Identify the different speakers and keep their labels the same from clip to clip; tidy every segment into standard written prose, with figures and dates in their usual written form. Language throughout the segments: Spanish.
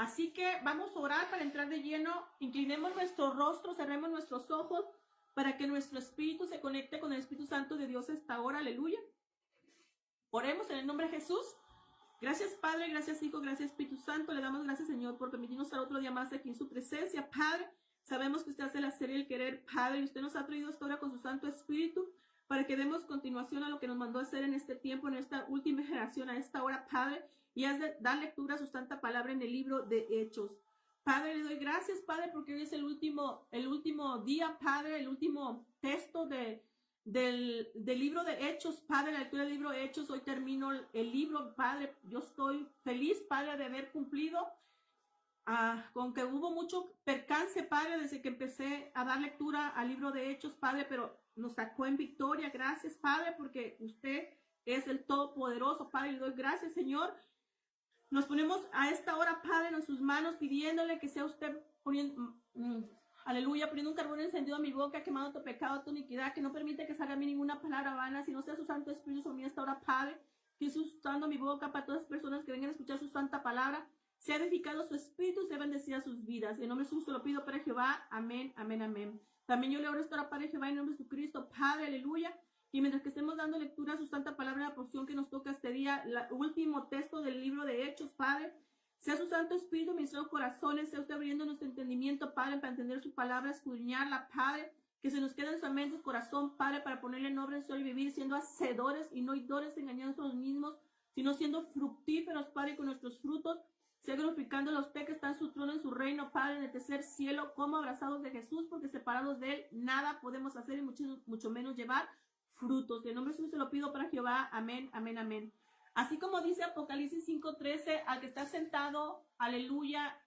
Speaker 1: Así que vamos a orar para entrar de lleno. Inclinemos nuestro rostro, cerremos nuestros ojos para que nuestro espíritu se conecte con el Espíritu Santo de Dios esta hora. Aleluya. Oremos en el nombre de Jesús. Gracias, Padre, gracias, Hijo, gracias, Espíritu Santo. Le damos gracias, Señor, por permitirnos estar otro día más aquí en su presencia. Padre, sabemos que usted hace el hacer y el querer, Padre, y usted nos ha traído esta hora con su Santo Espíritu para que demos continuación a lo que nos mandó a hacer en este tiempo, en esta última generación, a esta hora, Padre, y has de dar lectura a su santa palabra en el libro de Hechos. Padre, le doy gracias, Padre, porque hoy es el último día, Padre, el último texto del libro de Hechos, Padre, la lectura del libro de Hechos. Hoy termino el libro, Padre. Yo estoy feliz, Padre, de haber cumplido, con que hubo mucho percance, Padre, desde que empecé a dar lectura al libro de Hechos, Padre, pero nos sacó en victoria. Gracias, Padre, porque usted es el Todopoderoso, Padre. Le doy gracias, Señor. Nos ponemos a esta hora, Padre, en sus manos, pidiéndole que sea usted poniendo, aleluya, poniendo un carbón encendido a mi boca, quemando tu pecado, tu iniquidad, que no permite que salga a mí ninguna palabra vana, sino sea su Santo Espíritu sobre mí esta hora, Padre, que esté usando mi boca para todas las personas que vengan a escuchar su santa palabra. Sea edificado su espíritu, sea bendecida sus vidas. En nombre de Jesús te lo pido, Padre Jehová. Amén, amén, amén. También yo le oro esta hora, Padre Jehová, en nombre de Jesucristo, Padre, aleluya. Y mientras que estemos dando lectura a su santa palabra, la porción que nos toca este día, el último texto del libro de Hechos, Padre, sea su Santo Espíritu, mis corazones, sea usted abriendo nuestro entendimiento, Padre, para entender su palabra, escudriñarla, Padre, que se nos quede en su mente, corazón, Padre, para ponerle en obra en sol y vivir siendo hacedores y no oidores, engañando a nosotros mismos, sino siendo fructíferos, Padre, con nuestros frutos, sea glorificando a usted que está en su trono, en su reino, Padre, en el tercer cielo, como abrazados de Jesús, porque separados de él nada podemos hacer y mucho menos llevar frutos. En nombre de Jesús se lo pido para Jehová. Amén, amén, amén. Así como dice Apocalipsis 5:13, al que está sentado, aleluya,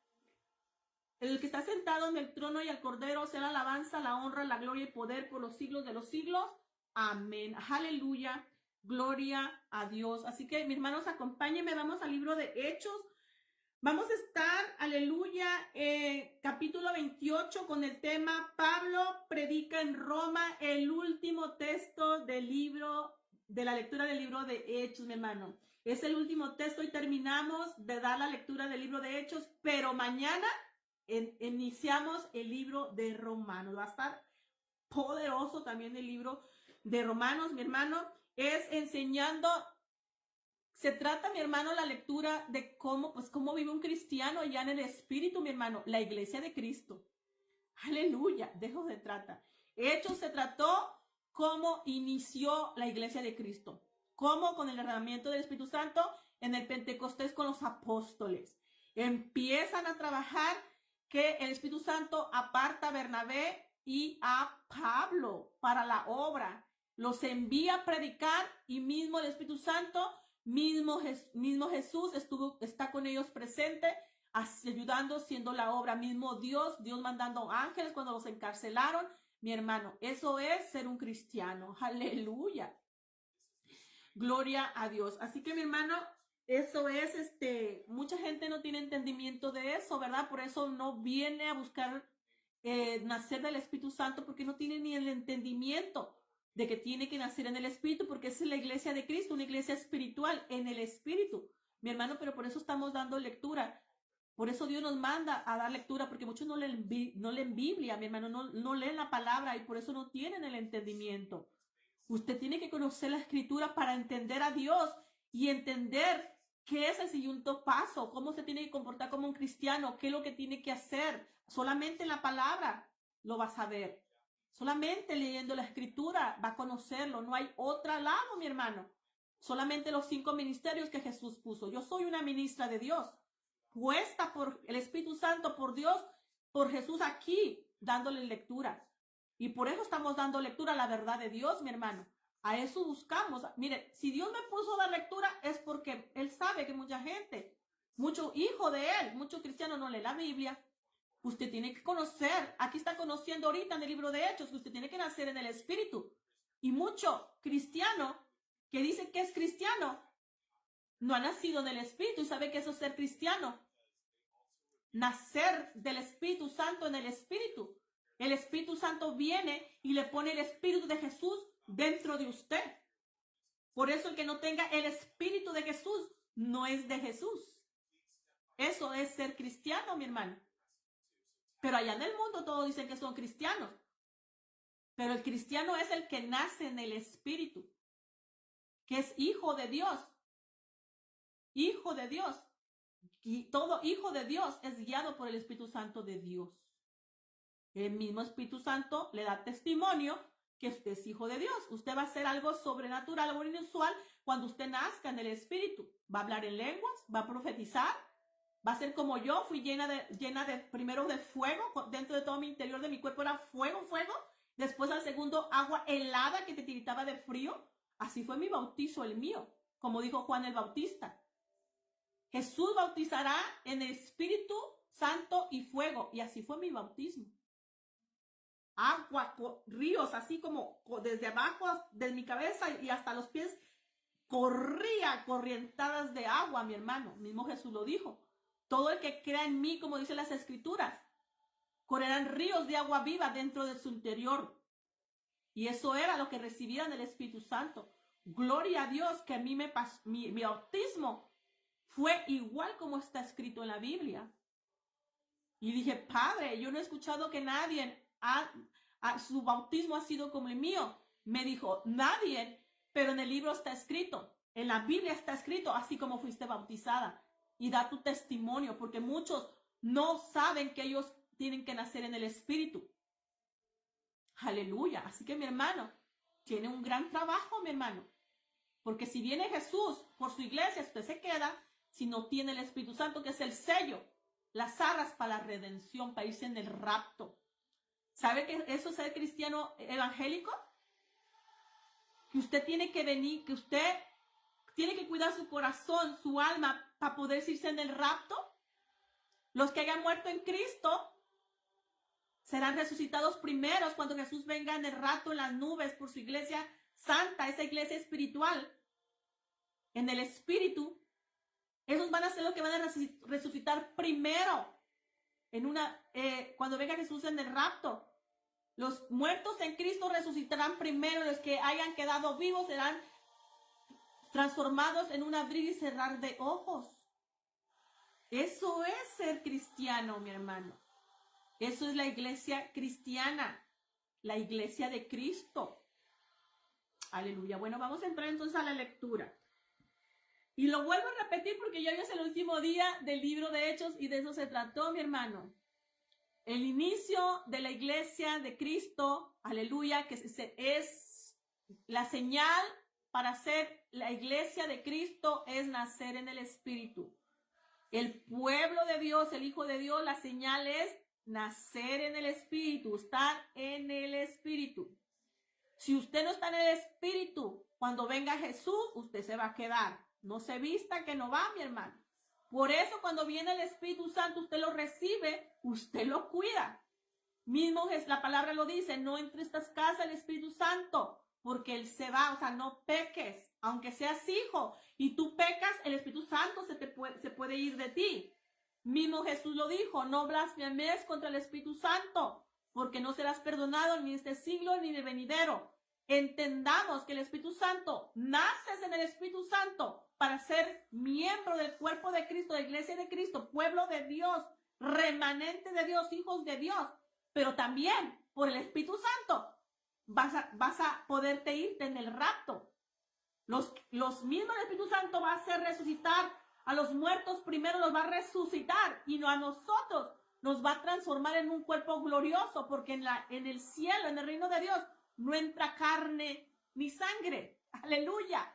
Speaker 1: el que está sentado en el trono y al Cordero, sea la alabanza, la honra, la gloria y poder por los siglos de los siglos. Amén. Aleluya. Gloria a Dios. Así que, mis hermanos, acompáñenme. Vamos al libro de Hechos. Vamos a estar, aleluya, capítulo 28 con el tema Pablo predica en Roma, el último texto del libro, de la lectura del libro de Hechos, mi hermano. Es el último texto y terminamos de dar la lectura del libro de Hechos, pero mañana iniciamos el libro de Romanos. Va a estar poderoso también el libro de Romanos, mi hermano. Es enseñando. Se trata, mi hermano, la lectura de cómo vive un cristiano ya en el espíritu, mi hermano, la iglesia de Cristo. Aleluya, de eso se trata. Hechos se trató cómo inició la iglesia de Cristo, cómo con el derramamiento del Espíritu Santo en el Pentecostés con los apóstoles. Empiezan a trabajar que el Espíritu Santo aparta a Bernabé y a Pablo para la obra. Los envía a predicar y mismo el Espíritu Santo, mismo Jesús está con ellos presente, ayudando, siendo la obra. Mismo Dios mandando ángeles cuando los encarcelaron. Mi hermano, eso es ser un cristiano. Aleluya. Gloria a Dios. Así que, mi hermano, eso es, mucha gente no tiene entendimiento de eso, ¿verdad? Por eso no viene a buscar nacer del Espíritu Santo, porque no tiene ni el entendimiento de que tiene que nacer en el Espíritu, porque es la iglesia de Cristo, una iglesia espiritual en el Espíritu, mi hermano. Pero por eso estamos dando lectura, por eso Dios nos manda a dar lectura, porque muchos no leen Biblia, mi hermano, no leen la palabra y por eso no tienen el entendimiento. Usted tiene que conocer la Escritura para entender a Dios y entender qué es el siguiente paso, cómo se tiene que comportar como un cristiano, qué es lo que tiene que hacer. Solamente en la palabra lo va a saber. Solamente leyendo la Escritura va a conocerlo. No hay otro lado, mi hermano. Solamente los 5 ministerios que Jesús puso. Yo soy una ministra de Dios, puesta por el Espíritu Santo, por Dios, por Jesús aquí, dándole lectura. Y por eso estamos dando lectura a la verdad de Dios, mi hermano. A eso buscamos. Mire, si Dios me puso a dar lectura es porque Él sabe que mucha gente, mucho hijo de Él, muchos cristianos no leen la Biblia. Usted tiene que conocer, aquí está conociendo ahorita en el libro de Hechos, que usted tiene que nacer en el Espíritu. Y mucho cristiano que dice que es cristiano, no ha nacido del Espíritu y sabe que eso es ser cristiano. Nacer del Espíritu Santo en el Espíritu. El Espíritu Santo viene y le pone el Espíritu de Jesús dentro de usted. Por eso el que no tenga el Espíritu de Jesús no es de Jesús. Eso es ser cristiano, mi hermano. Pero allá en el mundo todos dicen que son cristianos. Pero el cristiano es el que nace en el Espíritu, que es hijo de Dios. Hijo de Dios. Y todo hijo de Dios es guiado por el Espíritu Santo de Dios. El mismo Espíritu Santo le da testimonio que usted es hijo de Dios. Usted va a hacer algo sobrenatural, algo inusual cuando usted nazca en el Espíritu. Va a hablar en lenguas, va a profetizar, va a ser como yo. Fui llena de primero de fuego, dentro de todo mi interior de mi cuerpo era fuego. Después al segundo, agua helada que te tiritaba de frío. Así fue mi bautizo, el mío, como dijo Juan el Bautista. Jesús bautizará en el Espíritu Santo y fuego. Y así fue mi bautismo. Agua, ríos, así como desde abajo de mi cabeza y hasta los pies, corría corrientadas de agua, mi hermano. Mismo Jesús lo dijo. Todo el que crea en mí, como dicen las Escrituras, correrán ríos de agua viva dentro de su interior. Y eso era lo que recibían del Espíritu Santo. Gloria a Dios que a mí mi bautismo fue igual como está escrito en la Biblia. Y dije, Padre, yo no he escuchado que nadie su bautismo ha sido como el mío. Me dijo, nadie, pero en el libro está escrito, en la Biblia está escrito, así como fuiste bautizada. Y da tu testimonio, porque muchos no saben que ellos tienen que nacer en el Espíritu. Aleluya. Así que mi hermano, tiene un gran trabajo, mi hermano. Porque si viene Jesús por su iglesia, usted se queda si no tiene el Espíritu Santo, que es el sello, las arras para la redención, para irse en el rapto. ¿Sabe que eso es ser cristiano evangélico? Que usted tiene que venir, que usted tiene que cuidar su corazón, su alma, para poder irse en el rapto. Los que hayan muerto en Cristo serán resucitados primeros cuando Jesús venga en el rapto en las nubes por su iglesia santa, esa iglesia espiritual, en el Espíritu. Esos van a ser los que van a resucitar primero cuando venga Jesús en el rapto. Los muertos en Cristo resucitarán primero. Los que hayan quedado vivos serán transformados en un abrir y cerrar de ojos. Eso es ser cristiano, mi hermano. Eso es la iglesia cristiana, la iglesia de Cristo. Aleluya. Bueno, vamos a entrar entonces a la lectura. Y lo vuelvo a repetir porque ya hoy es el último día del libro de Hechos y de eso se trató, mi hermano. El inicio de la iglesia de Cristo, aleluya, que es la señal para ser la iglesia de Cristo es nacer en el Espíritu. El pueblo de Dios, el Hijo de Dios, la señal es nacer en el Espíritu, estar en el Espíritu. Si usted no está en el Espíritu, cuando venga Jesús, usted se va a quedar. No se vista que no va, mi hermano. Por eso cuando viene el Espíritu Santo, usted lo recibe, usted lo cuida. Mismo la palabra lo dice, no entre estas casas el Espíritu Santo, porque Él se va, o sea, no peques. Aunque seas hijo y tú pecas, el Espíritu Santo se puede ir de ti. Mismo Jesús lo dijo, no blasfemes contra el Espíritu Santo, porque no serás perdonado ni en este siglo ni en el venidero. Entendamos que el Espíritu Santo, naces en el Espíritu Santo para ser miembro del cuerpo de Cristo, de la iglesia de Cristo, pueblo de Dios, remanente de Dios, hijos de Dios. Pero también por el Espíritu Santo vas a poderte irte en el rapto. Los mismos del Espíritu Santo va a hacer resucitar a los muertos, primero los va a resucitar y no a nosotros nos va a transformar en un cuerpo glorioso, porque en el cielo, en el reino de Dios, no entra carne ni sangre. Aleluya.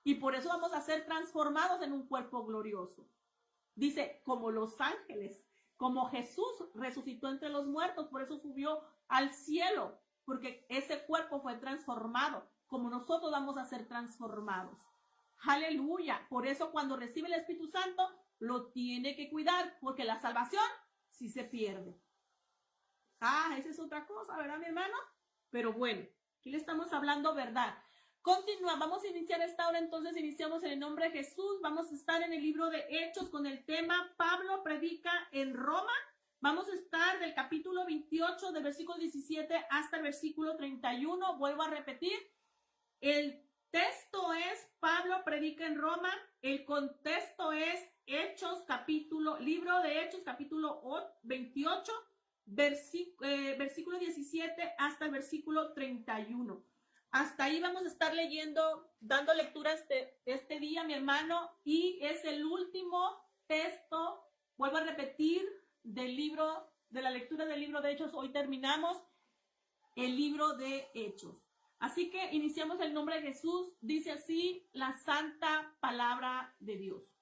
Speaker 1: Y por eso vamos a ser transformados en un cuerpo glorioso. Dice, como los ángeles, como Jesús resucitó entre los muertos, por eso subió al cielo, porque ese cuerpo fue transformado, como nosotros vamos a ser transformados. Aleluya. Por eso cuando recibe el Espíritu Santo, lo tiene que cuidar, porque la salvación sí se pierde. Esa es otra cosa, ¿verdad, mi hermano? Pero bueno, aquí le estamos hablando verdad. Continúa, vamos a iniciar esta hora, entonces iniciamos en el nombre de Jesús. Vamos a estar en el libro de Hechos con el tema Pablo predica en Roma. Vamos a estar del capítulo 28, del versículo 17 hasta el versículo 31. Vuelvo a repetir, el texto es Pablo predica en Roma. El contexto es libro de Hechos, capítulo 28, versículo 17 hasta el versículo 31. Hasta ahí vamos a estar leyendo, dando lectura este día, mi hermano, y es el último texto, vuelvo a repetir, de la lectura del libro de Hechos. Hoy terminamos el libro de Hechos. Así que iniciamos el nombre de Jesús. Dice así la santa palabra de Dios.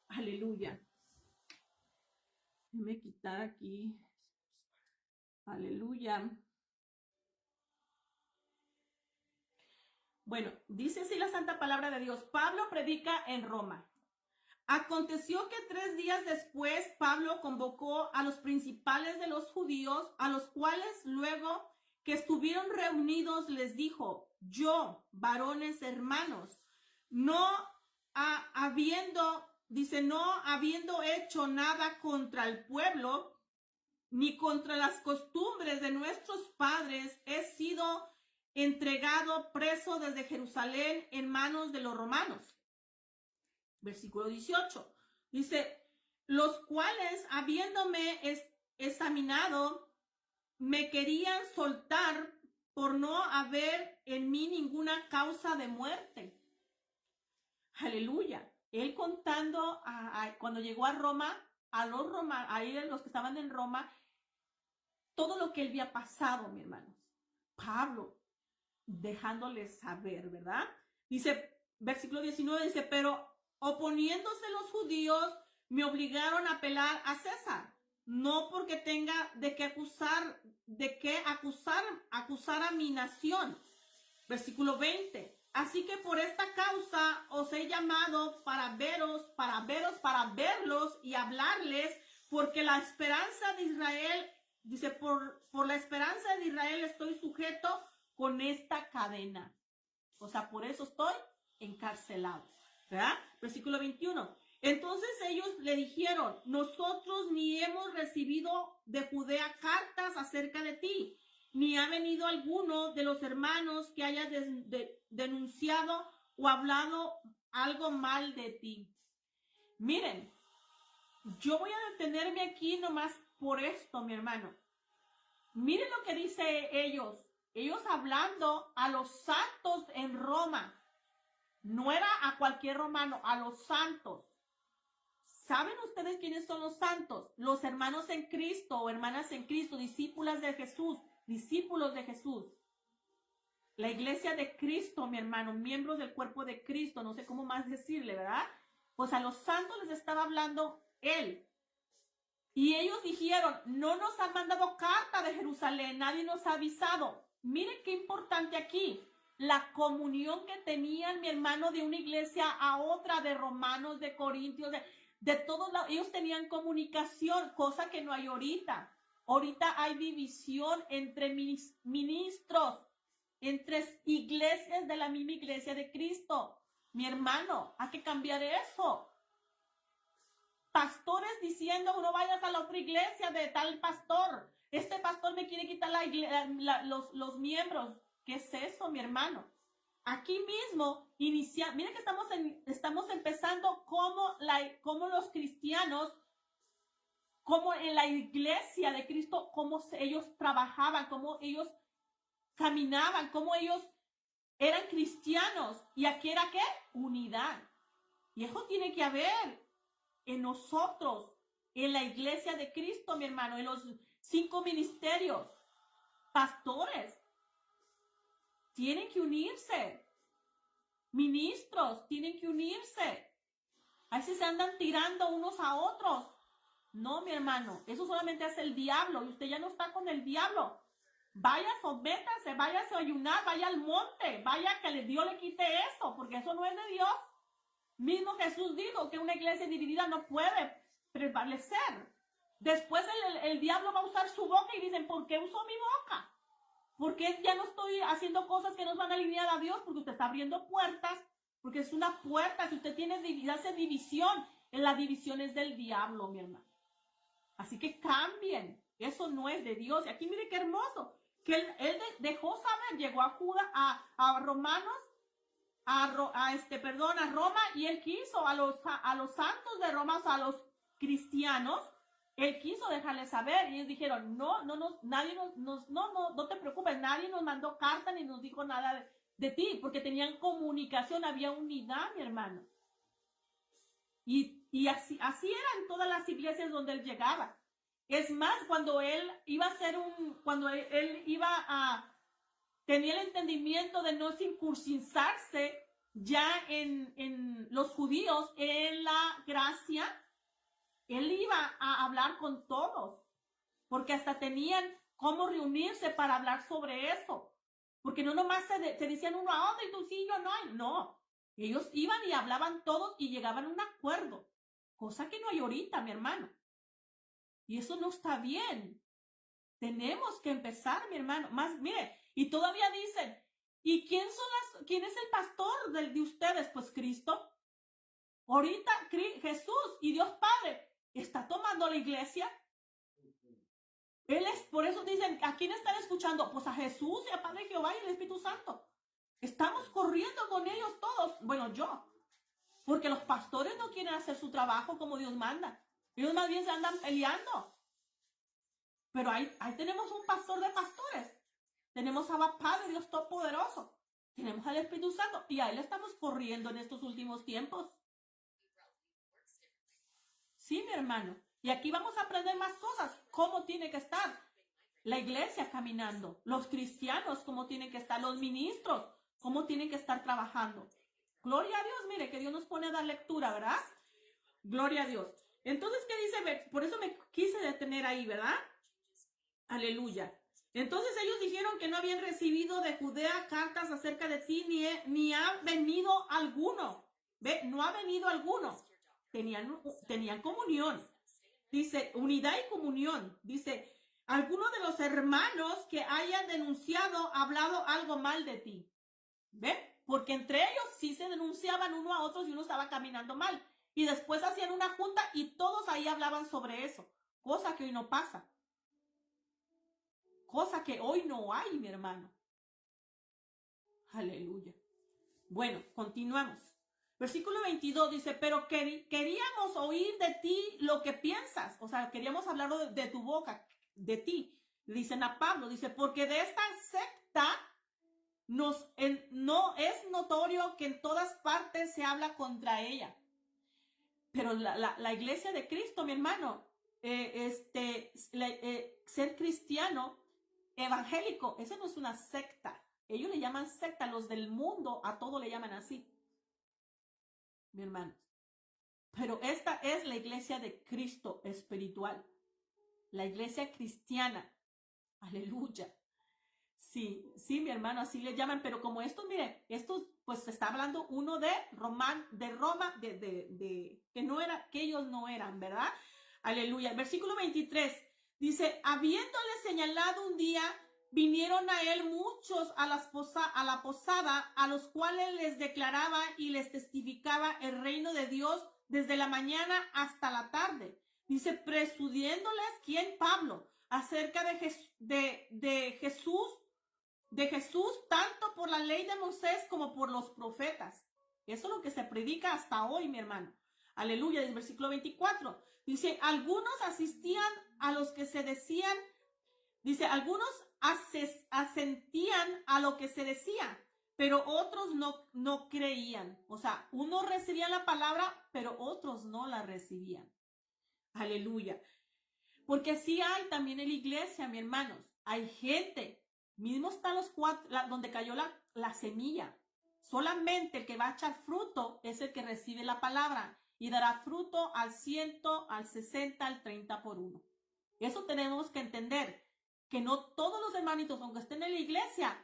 Speaker 1: Aleluya. Déjame quitar aquí. Aleluya. Bueno, dice así la santa palabra de Dios. Pablo predica en Roma. Aconteció que 3 días después Pablo convocó a los principales de los judíos, a los cuales luego que estuvieron reunidos les dijo: yo, varones hermanos, no habiendo hecho nada contra el pueblo, ni contra las costumbres de nuestros padres, he sido entregado preso desde Jerusalén en manos de los romanos. Versículo 18. Dice, los cuales, habiéndome examinado, me querían soltar por no haber en mí ninguna causa de muerte. Aleluya. Él contando cuando llegó a Roma, los que estaban en Roma, todo lo que él había pasado, mi hermano. Pablo, dejándoles saber, ¿verdad? Dice, versículo 19, dice, pero oponiéndose los judíos, me obligaron a apelar a César, no porque tenga de qué acusar a mi nación. Versículo 20. Así que por esta causa os he llamado para verlos y hablarles, porque la esperanza de Israel, dice, por la esperanza de Israel estoy sujeto con esta cadena. O sea, por eso estoy encarcelado, ¿verdad? Versículo 21. Entonces ellos le dijeron, nosotros ni hemos recibido de Judea cartas acerca de ti, ni ha venido alguno de los hermanos que haya denunciado o hablado algo mal de ti. Miren, yo voy a detenerme aquí nomás por esto, mi hermano. Miren lo que dice ellos hablando a los santos en Roma. No era a cualquier romano, a los santos. ¿Saben ustedes quiénes son los santos? Los hermanos en Cristo o hermanas en Cristo, discípulos de Jesús. La iglesia de Cristo, mi hermano, miembros del cuerpo de Cristo, no sé cómo más decirle, ¿verdad? Pues a los santos les estaba hablando él. Y ellos dijeron, no nos han mandado carta de Jerusalén, nadie nos ha avisado. Miren qué importante aquí. La comunión que tenían, mi hermano, de una iglesia a otra, de Romanos, de Corintios, de todos lados. Ellos tenían comunicación, cosa que no hay ahorita. Ahorita hay división entre ministros, entre iglesias de la misma iglesia de Cristo. Mi hermano, hay que cambiar eso. Pastores diciendo, no vayas a la otra iglesia de tal pastor. Este pastor me quiere quitar los miembros. ¿Qué es eso, mi hermano? Aquí mismo, miren que estamos empezando como los cristianos, como en la iglesia de Cristo, cómo ellos trabajaban, cómo ellos caminaban, cómo ellos eran cristianos. ¿Y aquí era qué? Unidad. Y eso tiene que haber en nosotros, en la iglesia de Cristo, mi hermano, en los 5 ministerios. Pastores tienen que unirse. Ministros tienen que unirse. A veces se andan tirando unos a otros. No, mi hermano, eso solamente hace el diablo y usted ya no está con el diablo. Vaya, sométase, vaya a ayunar, vaya al monte, vaya que Dios le quite eso, porque eso no es de Dios. Mismo Jesús dijo que una iglesia dividida no puede prevalecer. Después el diablo va a usar su boca y dicen, ¿por qué usó mi boca? Porque ya no estoy haciendo cosas que nos van a alinear a Dios, porque usted está abriendo puertas, porque es una puerta. Si usted hace división, en la división es del diablo, mi hermano. Así que cambien, eso no es de Dios. Y aquí mire qué hermoso, que él dejó saber, llegó a Romanos, a Roma, y él quiso a los santos de Roma, o sea, a los cristianos, él quiso dejarles saber, y ellos dijeron, no te preocupes, nadie nos mandó carta ni nos dijo nada de ti, porque tenían comunicación, había unidad, mi hermano. Y así era en todas las iglesias donde él llegaba. Es más, cuando él iba a hacer tenía el entendimiento de no circuncidarse ya en los judíos, en la gracia, él iba a hablar con todos, porque hasta tenían cómo reunirse para hablar sobre eso, porque no nomás se decían uno a otro y tú sí, yo no, ellos iban y hablaban todos y llegaban a un acuerdo, cosa que no hay ahorita, mi hermano, y eso no está bien. Tenemos que empezar, mi hermano, más, mire, y todavía dicen, ¿y quién es el pastor de ustedes? Pues Cristo. Ahorita Jesús y Dios Padre está tomando la iglesia. Por eso dicen, ¿a quién están escuchando? Pues a Jesús y a Padre Jehová y el Espíritu Santo. Estamos corriendo con ellos todos. Bueno, yo. Porque los pastores no quieren hacer su trabajo como Dios manda. Ellos más bien se andan peleando. Pero ahí tenemos un pastor de pastores. Tenemos a Padre, Dios Todopoderoso. Tenemos al Espíritu Santo. Y a él estamos corriendo en estos últimos tiempos. Sí, mi hermano. Y aquí vamos a aprender más cosas. Cómo tiene que estar la iglesia caminando. Los cristianos, cómo tienen que estar. Los ministros, cómo tienen que estar trabajando. Gloria a Dios. Mire, que Dios nos pone a dar lectura, ¿verdad? Gloria a Dios. Entonces, ¿qué dice? Por eso me quise detener ahí, ¿verdad? Aleluya. Entonces ellos dijeron que no habían recibido de Judea cartas acerca de ti, ni ha venido alguno. ¿Ve? No ha venido alguno. Tenían comunión. Dice, unidad y comunión. Dice, alguno de los hermanos que hayan denunciado, hablado algo mal de ti. ¿Ve? Porque entre ellos sí se denunciaban uno a otros y uno estaba caminando mal. Y después hacían una junta y todos ahí hablaban sobre eso. Cosa que hoy no pasa. Cosa que hoy no hay, mi hermano. Aleluya. Bueno, continuamos. Versículo 22 dice, pero queríamos oír de ti lo que piensas. O sea, queríamos hablar de tu boca, de ti. Dicen a Pablo, dice, porque de esta secta no es notorio que en todas partes se habla contra ella. Pero la iglesia de Cristo, mi hermano, ser cristiano evangélico, eso no es una secta. Ellos le llaman secta, los del mundo a todo le llaman así, mi hermano. Pero esta es la iglesia de Cristo espiritual, la iglesia cristiana. Aleluya. Sí, mi hermano, así le llaman, pero como estos, mire, estos, pues se está hablando uno de Roma, que no era, que ellos no eran, ¿verdad? Aleluya. Versículo 23 dice, habiéndole señalado un día, vinieron a él muchos a la posada, a los cuales les declaraba y les testificaba el reino de Dios desde la mañana hasta la tarde. Dice, presudiéndoles, ¿quién? Pablo, acerca de Jesús, tanto por la ley de Moisés como por los profetas. Eso es lo que se predica hasta hoy, mi hermano. Aleluya, del versículo 24. Dice, algunos asistían a los que se decían, dice, algunos asentían a lo que se decía, pero otros no creían. O sea, unos recibían la palabra, pero otros no la recibían. Aleluya. Porque sí hay también en la iglesia, mi hermanos, hay gente, mismo están los cuatro, donde cayó la semilla. Solamente el que va a echar fruto es el que recibe la palabra y dará fruto al 100, al 60, al 30 por uno. Eso tenemos que entender, que no todos los hermanitos, aunque estén en la iglesia,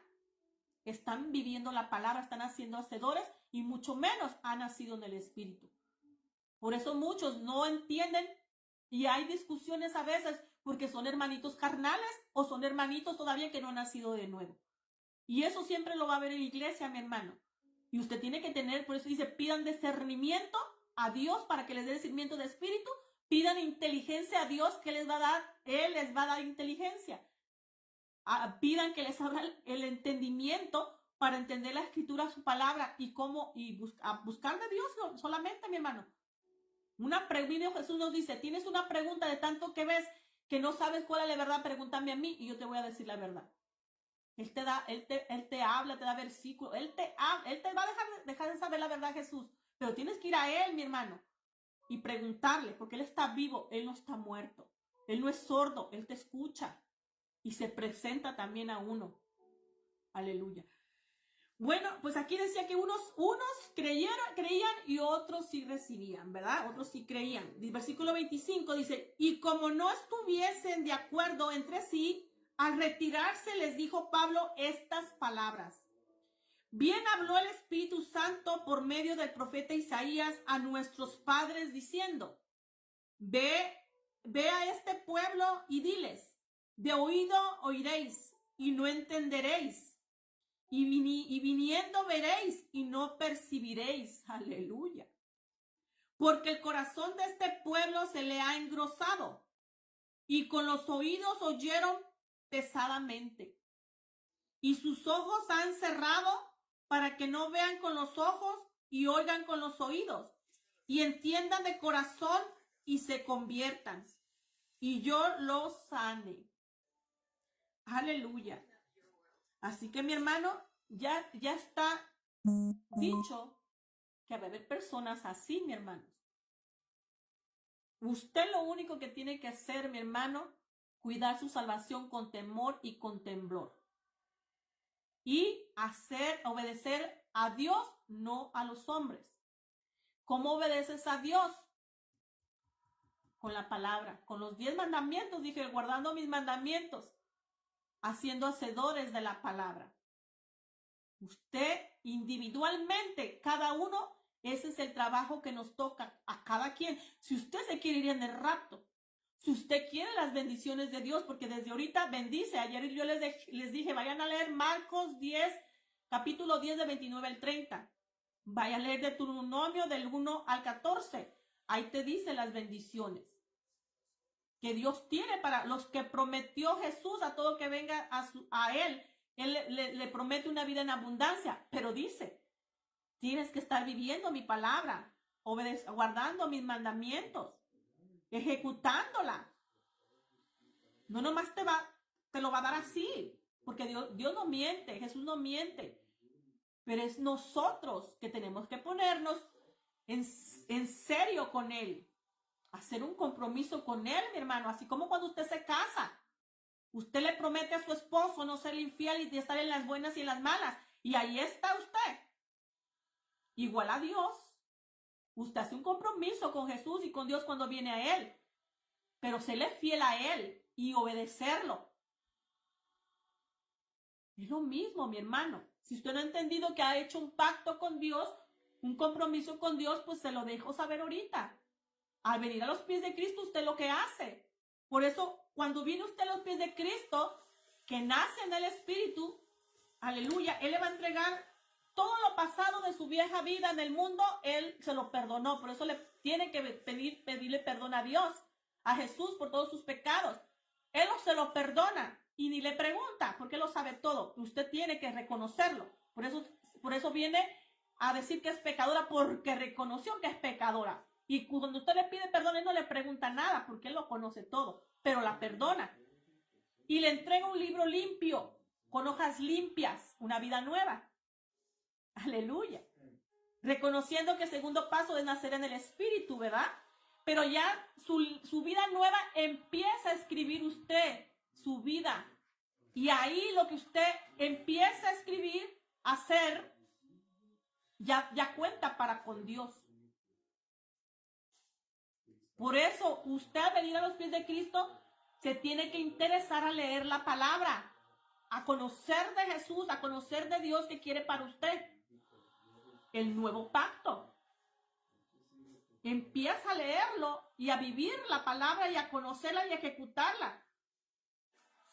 Speaker 1: están viviendo la palabra, están haciendo hacedores y mucho menos han nacido en el Espíritu. Por eso muchos no entienden y hay discusiones a veces porque son hermanitos carnales o son hermanitos todavía que no han nacido de nuevo. Y eso siempre lo va a ver en la iglesia, mi hermano. Y usted tiene que tener, por eso dice, pidan discernimiento a Dios para que les dé discernimiento de espíritu. Pidan inteligencia a Dios que les va a dar, Él les va a dar inteligencia. Pidan que les abra el entendimiento para entender la escritura, su palabra y cómo, buscar de Dios solamente, mi hermano. Jesús nos dice, tienes una pregunta de tanto que ves que no sabes cuál es la verdad, pregúntame a mí y yo te voy a decir la verdad. Él te habla, te da versículos, Él te va a dejar de saber la verdad, Jesús, pero tienes que ir a Él, mi hermano, y preguntarle, porque Él está vivo, Él no está muerto, Él no es sordo, Él te escucha y se presenta también a uno. Aleluya. Bueno, pues aquí decía que unos creían y otros sí recibían, ¿verdad? Otros sí creían. El versículo 25 dice, y como no estuviesen de acuerdo entre sí, al retirarse les dijo Pablo estas palabras. Bien habló el Espíritu Santo por medio del profeta Isaías a nuestros padres diciendo, ve a este pueblo y diles, de oído oiréis y no entenderéis. Y viniendo veréis y no percibiréis. Aleluya. Porque el corazón de este pueblo se le ha engrosado y con los oídos oyeron pesadamente. Y sus ojos han cerrado para que no vean con los ojos y oigan con los oídos y entiendan de corazón y se conviertan. Y yo los sane. Aleluya. Así que mi hermano, ya está dicho que va a haber personas así, mi hermano. Usted lo único que tiene que hacer, mi hermano, cuidar su salvación con temor y con temblor. Y obedecer a Dios, no a los hombres. ¿Cómo obedeces a Dios? Con la palabra, con los 10 mandamientos, dije, guardando mis mandamientos, haciendo hacedores de la palabra. Usted individualmente, cada uno, ese es el trabajo que nos toca a cada quien. Si usted se quiere ir en el rapto, si usted quiere las bendiciones de Dios, porque desde ahorita bendice. Ayer yo les dije, vayan a leer Marcos 10, capítulo 10 de 29 al 30. Vaya a leer Deuteronomio del 1 al 14. Ahí te dice las bendiciones que Dios tiene para los que prometió Jesús a todo que venga a Él. Él le promete una vida en abundancia, pero dice, tienes que estar viviendo mi palabra, guardando mis mandamientos, ejecutándola. No nomás te lo va a dar así, porque Dios no miente, Jesús no miente, pero es nosotros que tenemos que ponernos en serio con Él, hacer un compromiso con Él, mi hermano, así como cuando usted se casa. Usted le promete a su esposo no ser infiel y de estar en las buenas y en las malas. Y ahí está usted. Igual a Dios. Usted hace un compromiso con Jesús y con Dios cuando viene a Él. Pero serle fiel a Él y obedecerlo. Es lo mismo, mi hermano. Si usted no ha entendido que ha hecho un pacto con Dios, un compromiso con Dios, pues se lo dejo saber ahorita. Al venir a los pies de Cristo, usted lo que hace. Por eso, cuando viene usted a los pies de Cristo, que nace en el Espíritu, aleluya, Él le va a entregar todo lo pasado de su vieja vida en el mundo, Él se lo perdonó. Por eso le tiene que pedirle perdón a Dios, a Jesús por todos sus pecados. Él se lo perdona y ni le pregunta, porque Él lo sabe todo. Usted tiene que reconocerlo. Por eso viene a decir que es pecadora, porque reconoció que es pecadora. Y cuando usted le pide perdón, Él no le pregunta nada, porque Él lo conoce todo, pero la perdona. Y le entrega un libro limpio, con hojas limpias, una vida nueva. Aleluya. Reconociendo que el segundo paso es nacer en el Espíritu, ¿verdad? Pero ya su vida nueva empieza a escribir usted, su vida. Y ahí lo que usted empieza a escribir, a hacer, ya cuenta para con Dios. Por eso, usted al venir a los pies de Cristo, se tiene que interesar a leer la palabra, a conocer de Jesús, a conocer de Dios que quiere para usted. El nuevo pacto. Empieza a leerlo y a vivir la palabra y a conocerla y a ejecutarla,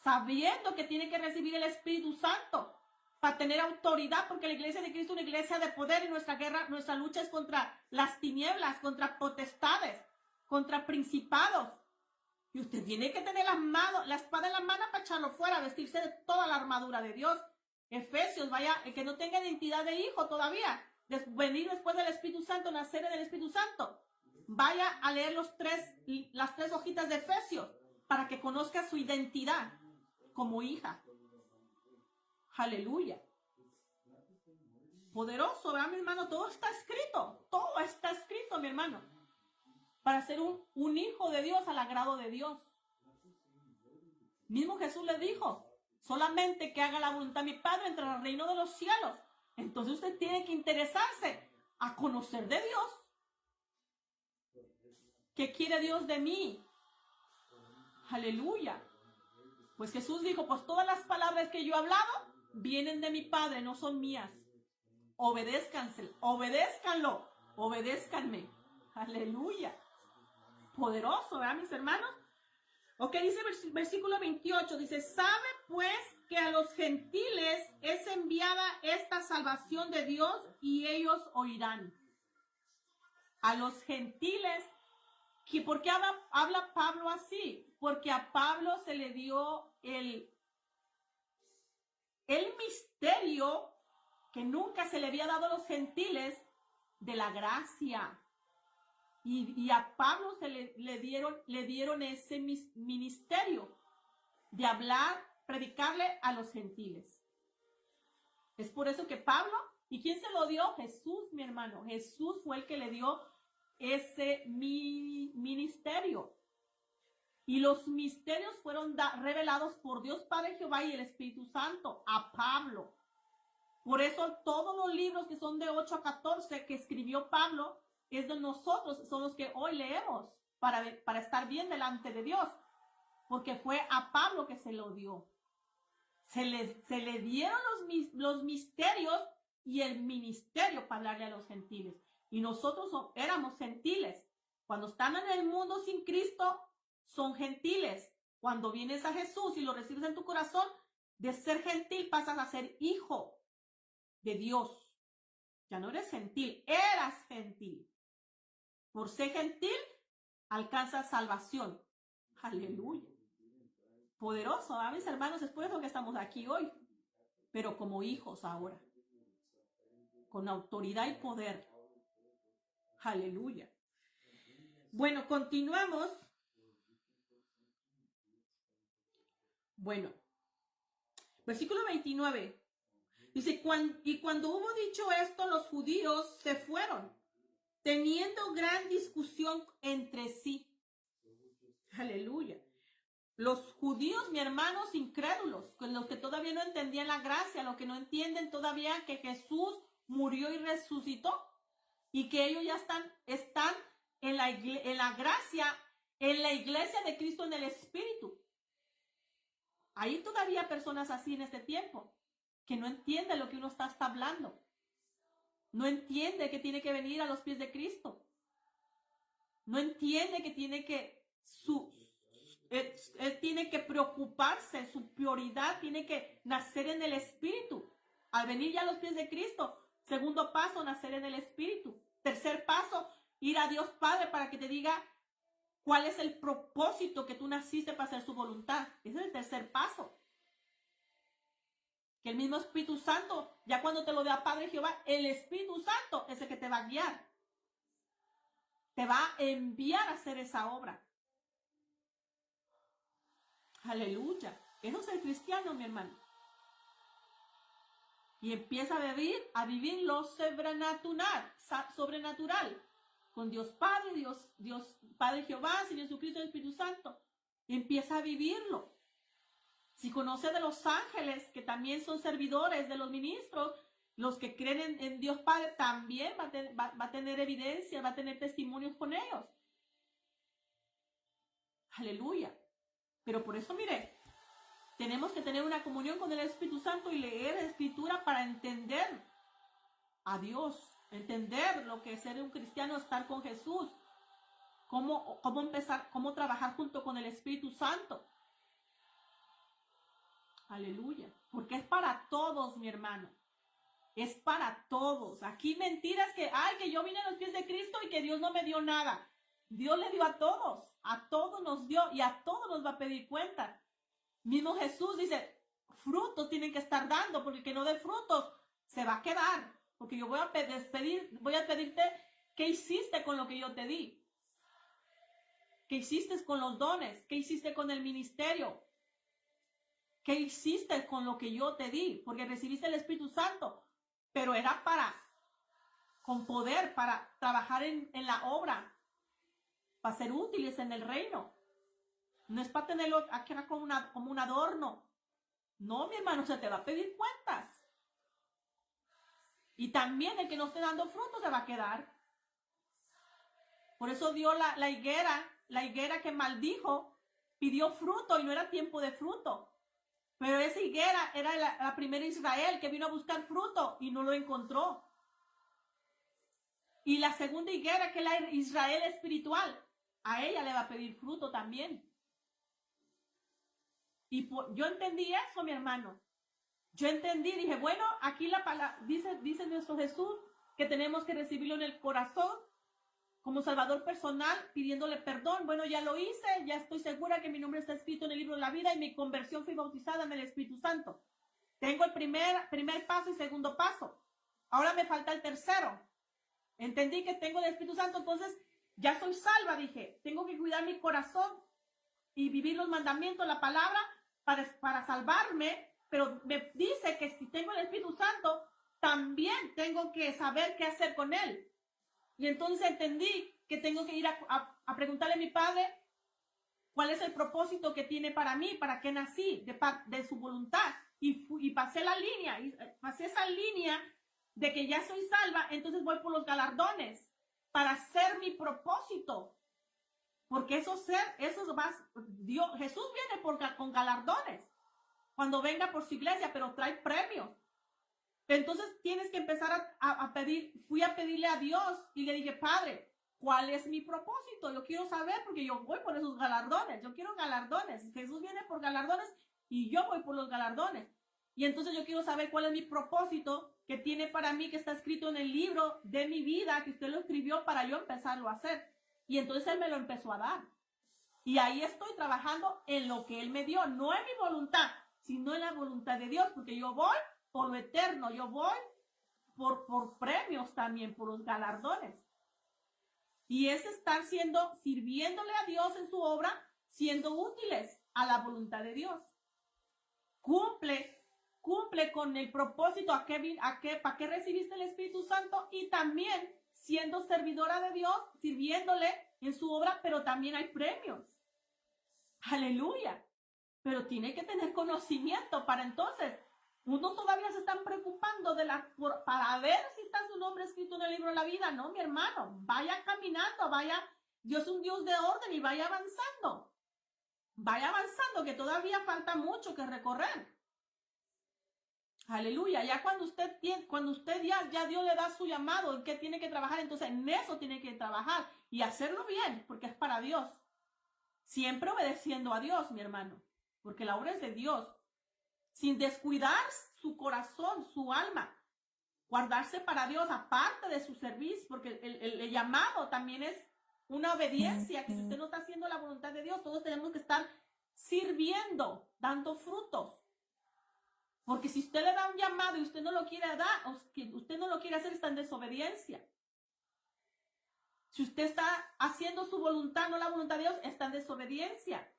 Speaker 1: sabiendo que tiene que recibir el Espíritu Santo para tener autoridad, porque la iglesia de Cristo es una iglesia de poder y nuestra lucha es contra las tinieblas, contra potestades, contra principados. Y usted tiene que tener la espada en la mano para echarlo fuera, vestirse de toda la armadura de Dios Efesios, vaya, el que no tenga identidad de hijo todavía, venir después del Espíritu Santo, nacer en el Espíritu Santo, vaya a leer las 3 hojitas de Efesios para que conozca su identidad como hija. Aleluya. Poderoso, ¿verdad, mi hermano? Todo está escrito, mi hermano, para ser un hijo de Dios al agrado de Dios. Mismo Jesús le dijo, solamente que haga la voluntad de mi Padre entrará al reino de los cielos. Entonces usted tiene que interesarse a conocer de Dios. ¿Qué quiere Dios de mí? Aleluya. Pues Jesús dijo, pues todas las palabras que yo he hablado vienen de mi Padre, no son mías. Obedézcanlo, obedézcanme. Aleluya. Poderoso, ¿verdad, mis hermanos? Ok, dice versículo 28, dice, ¿sabe pues que a los gentiles es enviada esta salvación de Dios y ellos oirán? A los gentiles, ¿por qué habla Pablo así? Porque a Pablo se le dio el misterio que nunca se le había dado a los gentiles de la gracia. Y a Pablo le dieron ese ministerio de hablar, predicarle a los gentiles. Es por eso que Pablo, ¿y quién se lo dio? Jesús, mi hermano. Jesús fue el que le dio ese ministerio. Y los misterios fueron revelados por Dios Padre Jehová y el Espíritu Santo a Pablo. Por eso todos los libros que son de 8 a 14 que escribió Pablo, es de nosotros, son los que hoy leemos para estar bien delante de Dios, porque fue a Pablo que se lo dio. Se le dieron los misterios y el ministerio para hablarle a los gentiles. Y nosotros éramos gentiles. Cuando están en el mundo sin Cristo, son gentiles. Cuando vienes a Jesús y lo recibes en tu corazón, de ser gentil pasas a ser hijo de Dios. Ya no eres gentil, eras gentil. Por ser gentil, alcanzas salvación. Aleluya. Poderoso, mis hermanos, es por eso que estamos aquí hoy. Pero como hijos ahora. Con autoridad y poder. Aleluya. Bueno, continuamos. Bueno. Versículo 29. Dice, y cuando hubo dicho esto, los judíos se fueron, teniendo gran discusión entre sí. Aleluya. Los judíos, mi hermanos, incrédulos, los que todavía no entendían la gracia, los que no entienden todavía que Jesús murió y resucitó, y que ellos ya están en la gracia, en la iglesia de Cristo, en el Espíritu. Hay todavía personas así en este tiempo, que no entienden lo que uno está hablando. No entiende que tiene que venir a los pies de Cristo. No entiende que tiene que él tiene que preocuparse, su prioridad tiene que nacer en el Espíritu. Al venir ya a los pies de Cristo, segundo paso, nacer en el Espíritu. Tercer paso, ir a Dios Padre para que te diga cuál es el propósito que tú naciste para hacer su voluntad. Ese es el tercer paso. Que el mismo Espíritu Santo, ya cuando te lo dé a Padre Jehová, el Espíritu Santo es el que te va a guiar. Te va a enviar a hacer esa obra. Aleluya. Eso es el cristiano, mi hermano. Y empieza a vivir lo sobrenatural. Con Dios Padre, Dios Padre Jehová, Señor Jesucristo y el Espíritu Santo. Y empieza a vivirlo. Si conoce de los ángeles, que también son servidores de los ministros, los que creen en Dios Padre, también va a tener evidencia, va a tener testimonios con ellos. Aleluya. Pero por eso, mire, tenemos que tener una comunión con el Espíritu Santo y leer la Escritura para entender a Dios, entender lo que es ser un cristiano, estar con Jesús, cómo empezar, cómo trabajar junto con el Espíritu Santo. Aleluya. Porque es para todos, mi hermano. Es para todos. Aquí mentiras que yo vine a los pies de Cristo y que Dios no me dio nada. Dios le dio a todos nos dio y a todos nos va a pedir cuenta. Mismo Jesús dice, frutos tienen que estar dando, porque el que no dé frutos se va a quedar. Porque yo voy a pedirte qué hiciste con lo que yo te di. ¿Qué hiciste con los dones? ¿Qué hiciste con el ministerio? ¿Qué hiciste con lo que yo te di? Porque recibiste el Espíritu Santo, pero era con poder, para trabajar en la obra, para ser útiles en el reino. No es para tenerlo aquí como un adorno. No, mi hermano, se te va a pedir cuentas. Y también el que no esté dando fruto se va a quedar. Por eso dio la higuera que maldijo, pidió fruto y no era tiempo de fruto. Pero esa higuera era la primera Israel que vino a buscar fruto y no lo encontró. Y la segunda higuera, que es la Israel espiritual, a ella le va a pedir fruto también. Y yo entendí eso, mi hermano. Yo entendí, dije, bueno, aquí la palabra, dice nuestro Jesús que tenemos que recibirlo en el corazón como Salvador personal, pidiéndole perdón. Bueno, ya lo hice, ya estoy segura que mi nombre está escrito en el libro de la vida y mi conversión fui bautizada en el Espíritu Santo. Tengo el primer paso y segundo paso. Ahora me falta el tercero. Entendí que tengo el Espíritu Santo, entonces ya soy salva, dije. Tengo que cuidar mi corazón y vivir los mandamientos, la palabra, para salvarme. Pero me dice que si tengo el Espíritu Santo, también tengo que saber qué hacer con él. Y entonces entendí que tengo que ir a preguntarle a mi Padre cuál es el propósito que tiene para mí, para qué nací, de su voluntad. Y pasé la línea, pasé esa línea de que ya soy salva, entonces voy por los galardones para hacer mi propósito. Porque Jesús viene con galardones cuando venga por su iglesia, pero trae premios. Entonces tienes que empezar a pedir. Fui a pedirle a Dios y le dije, Padre, ¿cuál es mi propósito? Yo quiero saber, porque yo voy por esos galardones. Yo quiero galardones. Jesús viene por galardones y yo voy por los galardones. Y entonces yo quiero saber cuál es mi propósito que tiene para mí, que está escrito en el libro de mi vida, que usted lo escribió para yo empezarlo a hacer. Y entonces Él me lo empezó a dar. Y ahí estoy trabajando en lo que Él me dio, no en mi voluntad, sino en la voluntad de Dios, porque yo voy por lo eterno, yo voy por premios también, por los galardones. Y es estar sirviéndole a Dios en su obra, siendo útiles a la voluntad de Dios. Cumple con el propósito para qué recibiste el Espíritu Santo, y también siendo servidora de Dios, sirviéndole en su obra, pero también hay premios. Aleluya. Pero tiene que tener conocimiento para entonces. Unos todavía se están preocupando para ver si está su nombre escrito en el libro de la vida. No, mi hermano, vaya caminando, Dios es un Dios de orden y vaya avanzando. Vaya avanzando, que todavía falta mucho que recorrer. Aleluya. Ya cuando usted ya Dios le da su llamado, en qué tiene que trabajar, entonces en eso tiene que trabajar y hacerlo bien, porque es para Dios. Siempre obedeciendo a Dios, mi hermano, porque la obra es de Dios. Sin descuidar su corazón, su alma, guardarse para Dios, aparte de su servicio, porque el llamado también es una obediencia, que si usted no está haciendo la voluntad de Dios, todos tenemos que estar sirviendo, dando frutos. Porque si usted le da un llamado y usted no lo quiere dar, o que usted no lo quiere hacer, está en desobediencia. Si usted está haciendo su voluntad, no la voluntad de Dios, está en desobediencia.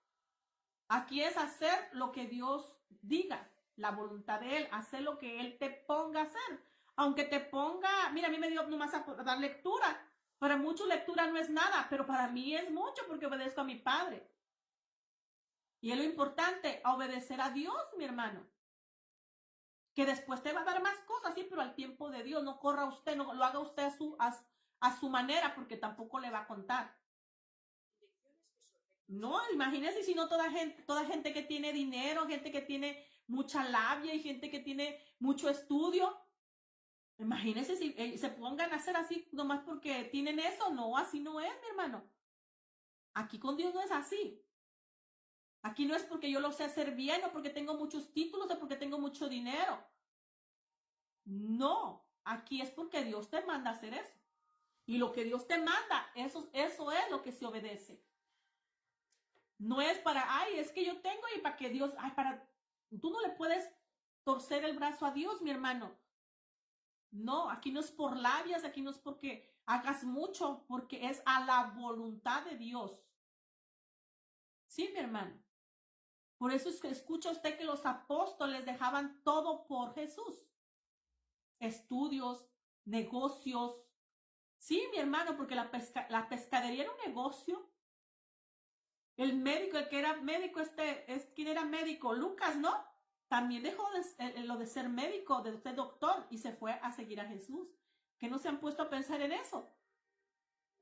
Speaker 1: Aquí es hacer lo que Dios diga, la voluntad de Él, hacer lo que Él te ponga a hacer. Aunque te ponga, mira, a mí me dio nomás a dar lectura. Para muchos lectura no es nada, pero para mí es mucho, porque obedezco a mi Padre. Y es lo importante, obedecer a Dios, mi hermano. Que después te va a dar más cosas, sí, pero al tiempo de Dios. No corra usted, no lo haga usted a su manera, porque tampoco le va a contar. No, imagínense si no toda gente que tiene dinero, gente que tiene mucha labia y gente que tiene mucho estudio. Imagínense si se pongan a hacer así nomás porque tienen eso. No, así no es, mi hermano. Aquí con Dios no es así. Aquí no es porque yo lo sé hacer bien, o porque tengo muchos títulos, o porque tengo mucho dinero. No, aquí es porque Dios te manda a hacer eso. Y lo que Dios te manda, eso es lo que se obedece. No es para, es que yo tengo, y para que Dios, Tú no le puedes torcer el brazo a Dios, mi hermano. No, aquí no es por labias, aquí no es porque hagas mucho, porque es a la voluntad de Dios. Sí, mi hermano. Por eso es que escucha usted que los apóstoles dejaban todo por Jesús. Estudios, negocios. Sí, mi hermano, porque la pescadería era un negocio. El médico, el que era médico, ¿quién era médico? Lucas, ¿no? También dejó lo de ser médico, de ser doctor, y se fue a seguir a Jesús. Que no se han puesto a pensar en eso.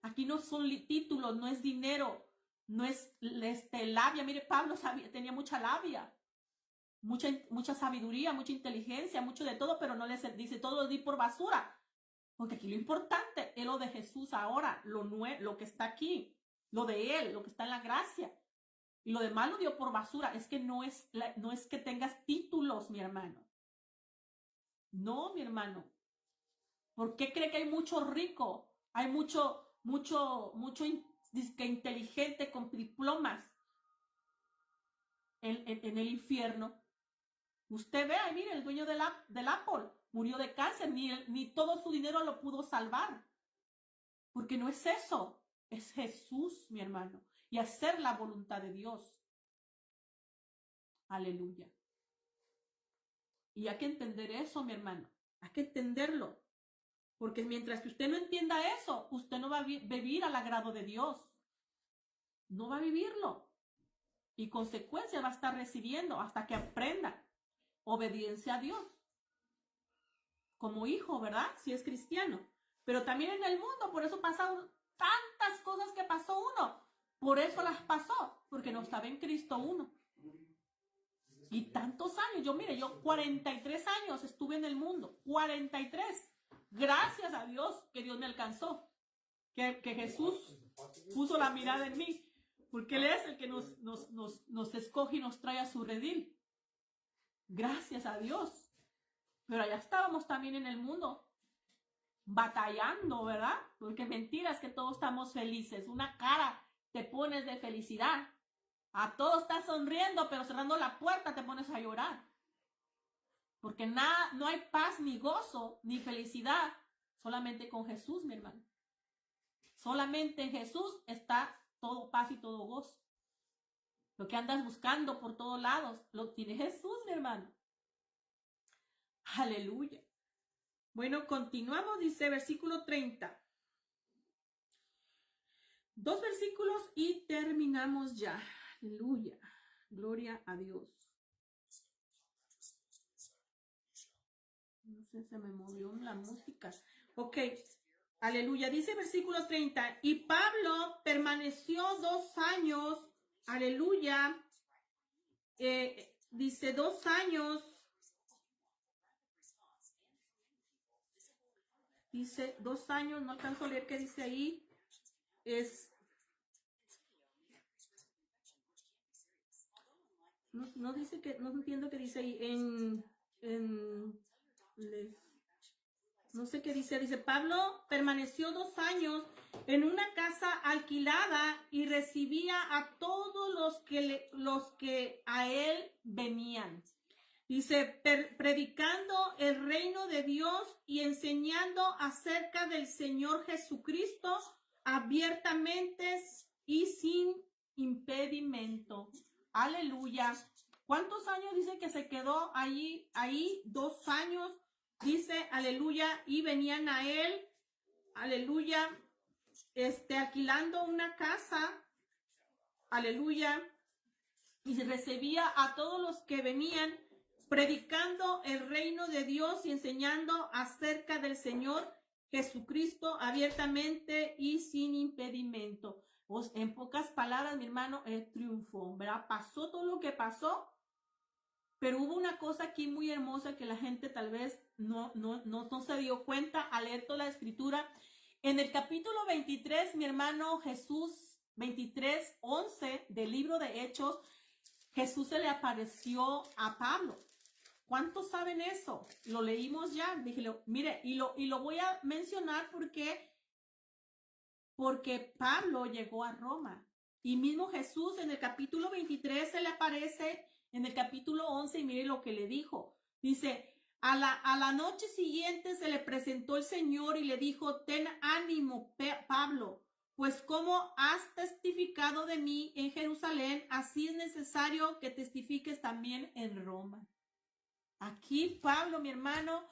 Speaker 1: Aquí no son títulos, no es dinero, no es labia. Mire, Pablo tenía mucha labia, mucha sabiduría, mucha inteligencia, mucho de todo, pero no les dice todo lo di por basura. Porque aquí lo importante es lo de Jesús ahora, lo que está aquí, lo de Él, lo que está en la gracia. Y lo demás lo dio por basura. Es que no es que tengas títulos, mi hermano. No, mi hermano. ¿Por qué cree que hay mucho rico? Hay mucho inteligente con diplomas en el infierno. Usted ve, mire, el dueño del Apple murió de cáncer, ni todo su dinero lo pudo salvar. Porque no es eso, es Jesús, mi hermano, y hacer la voluntad de Dios. Aleluya. Y hay que entender eso, mi hermano, hay que entenderlo. Porque mientras que usted no entienda eso, usted no va a vivir al agrado de Dios. No va a vivirlo. Y consecuencias va a estar recibiendo hasta que aprenda obediencia a Dios. Como hijo, ¿verdad? Si es cristiano. Pero también en el mundo, por eso pasaron tantas cosas que pasó uno. Por eso las pasó, porque no estaba en Cristo uno. Y tantos años, yo 43 años estuve en el mundo, 43. Gracias a Dios que Dios me alcanzó, que Jesús puso la mirada en mí, porque Él es el que nos escoge y nos trae a su redil. Gracias a Dios. Pero allá estábamos también en el mundo, batallando, ¿verdad? Porque mentira es que todos estamos felices. Una cara te pones de felicidad. A todos estás sonriendo, pero cerrando la puerta te pones a llorar. Porque no hay paz, ni gozo, ni felicidad. Solamente con Jesús, mi hermano. Solamente en Jesús está todo paz y todo gozo. Lo que andas buscando por todos lados, lo tiene Jesús, mi hermano. Aleluya. Bueno, continuamos, dice versículo 30. 2 versículos y terminamos ya. Aleluya. Gloria a Dios. No sé, se me movió la música. Ok. Aleluya. Dice versículo 30. Y Pablo permaneció 2 años. Aleluya. Dice 2 años. Dice 2 años. No alcanzo a leer qué dice ahí. No dice que, no entiendo qué dice ahí no sé qué dice Pablo permaneció 2 años en una casa alquilada y recibía a todos los que a él venían. Dice, predicando el reino de Dios y enseñando acerca del Señor Jesucristo abiertamente y sin impedimento. Aleluya. ¿Cuántos años dice que se quedó ahí? 2 años. Dice, aleluya, y venían a él, aleluya, alquilando una casa, aleluya, y se recibía a todos los que venían, predicando el reino de Dios y enseñando acerca del Señor Jesucristo abiertamente y sin impedimento. Pues, en pocas palabras, mi hermano, triunfó, ¿verdad? Pasó todo lo que pasó, pero hubo una cosa aquí muy hermosa que la gente tal vez no se dio cuenta al leer toda la escritura. En el capítulo 23, mi hermano Jesús, 23:11 del libro de Hechos, Jesús se le apareció a Pablo. ¿Cuántos saben eso? Lo leímos ya. Dije, mire, y lo voy a mencionar porque Pablo llegó a Roma. Y mismo Jesús en el capítulo 23 se le aparece en el capítulo 11 y mire lo que le dijo. Dice, a la noche siguiente se le presentó el Señor y le dijo, ten ánimo, Pablo, pues como has testificado de mí en Jerusalén, así es necesario que testifiques también en Roma. Aquí Pablo, mi hermano,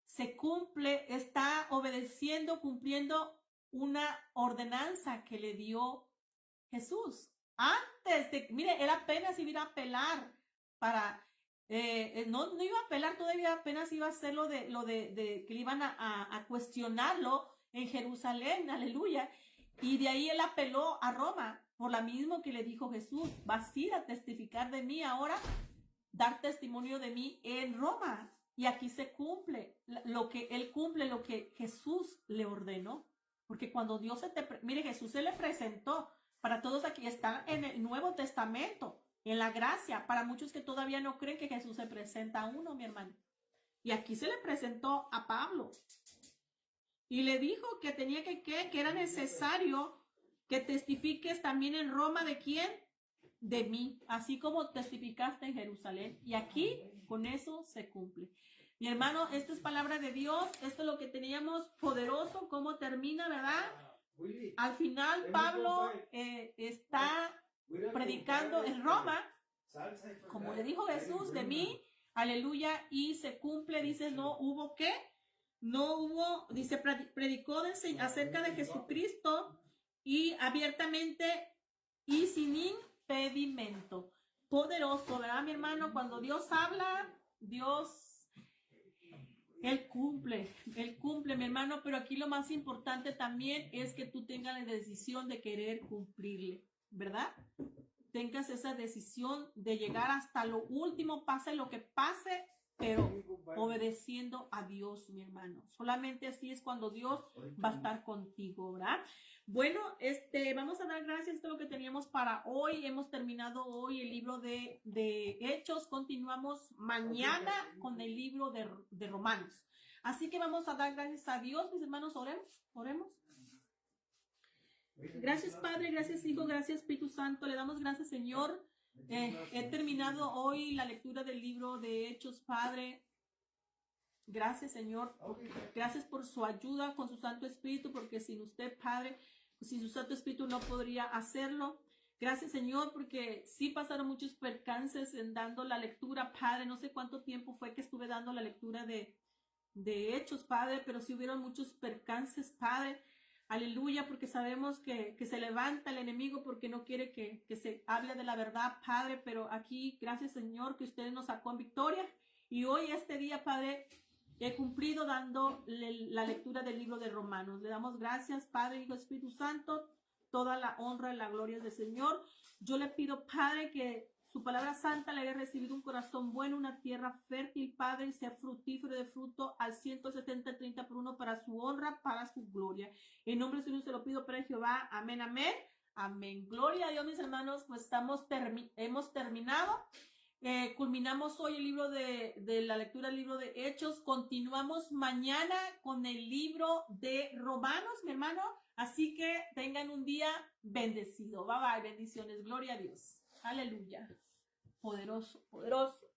Speaker 1: se cumple, está obedeciendo, cumpliendo una ordenanza que le dio Jesús. Antes de, mire, él apenas iba a apelar para, no iba a apelar todavía, apenas iba a hacer lo de que le iban a cuestionarlo en Jerusalén, aleluya. Y de ahí él apeló a Roma, por lo mismo que le dijo Jesús, vas a ir a testificar de mí ahora, dar testimonio de mí en Roma. Y aquí se cumple lo que él cumple, lo que Jesús le ordenó. Porque cuando Dios mire, Jesús se le presentó, para todos aquí está en el Nuevo Testamento, en la gracia, para muchos que todavía no creen que Jesús se presenta a uno, mi hermano. Y aquí se le presentó a Pablo. Y le dijo que tenía que era necesario que testifiques también en Roma. ¿De quién? De mí, así como testificaste en Jerusalén. Y aquí con eso se cumple. Mi hermano, esta es palabra de Dios, esto es lo que teníamos poderoso, cómo termina, ¿verdad? Al final Pablo está predicando en Roma, como le dijo Jesús de mí, aleluya, y se cumple, dice, no hubo ¿qué? No hubo, dice, predicó acerca de Jesucristo y abiertamente y sin impedimento. Poderoso, ¿verdad, mi hermano? Cuando Dios habla, Él cumple, mi hermano, pero aquí lo más importante también es que tú tengas la decisión de querer cumplirle, ¿verdad? Tengas esa decisión de llegar hasta lo último, pase lo que pase, pero obedeciendo a Dios, mi hermano. Solamente así es cuando Dios va a estar contigo, ¿verdad? Bueno, vamos a dar gracias a lo que teníamos para hoy. Hemos terminado hoy el libro de Hechos. Continuamos mañana con el libro de Romanos. Así que vamos a dar gracias a Dios, mis hermanos. Oremos. Gracias, Padre, gracias, Hijo, gracias, Espíritu Santo. Le damos gracias, Señor. He terminado hoy la lectura del libro de Hechos, Padre. Gracias, Señor. Gracias por su ayuda con su Santo Espíritu, porque sin usted, Padre, sin su Santo Espíritu no podría hacerlo. Gracias, Señor, porque sí pasaron muchos percances en dando la lectura, Padre. No sé cuánto tiempo fue que estuve dando la lectura de Hechos, Padre, pero sí hubieron muchos percances, Padre. Aleluya, porque sabemos que se levanta el enemigo porque no quiere que se hable de la verdad, Padre, pero aquí, gracias, Señor, que usted nos sacó en victoria. Y hoy, este día, Padre, he cumplido dando la lectura del libro de Romanos. Le damos gracias, Padre, Hijo, Espíritu Santo, toda la honra y la gloria del Señor. Yo le pido, Padre, que su palabra santa le haya recibido un corazón bueno, una tierra fértil, Padre, y sea fructífero de fruto al 170, 30 por 1 para su honra, para su gloria. En nombre de Señor se lo pido para Jehová. Amén, amén. Amén. Gloria a Dios, mis hermanos, pues hemos terminado. Culminamos hoy el libro de la lectura del libro de Hechos. Continuamos mañana con el libro de Romanos, mi hermano. Así que tengan un día bendecido. Bye bye, bendiciones. Gloria a Dios. Aleluya. Poderoso, poderoso.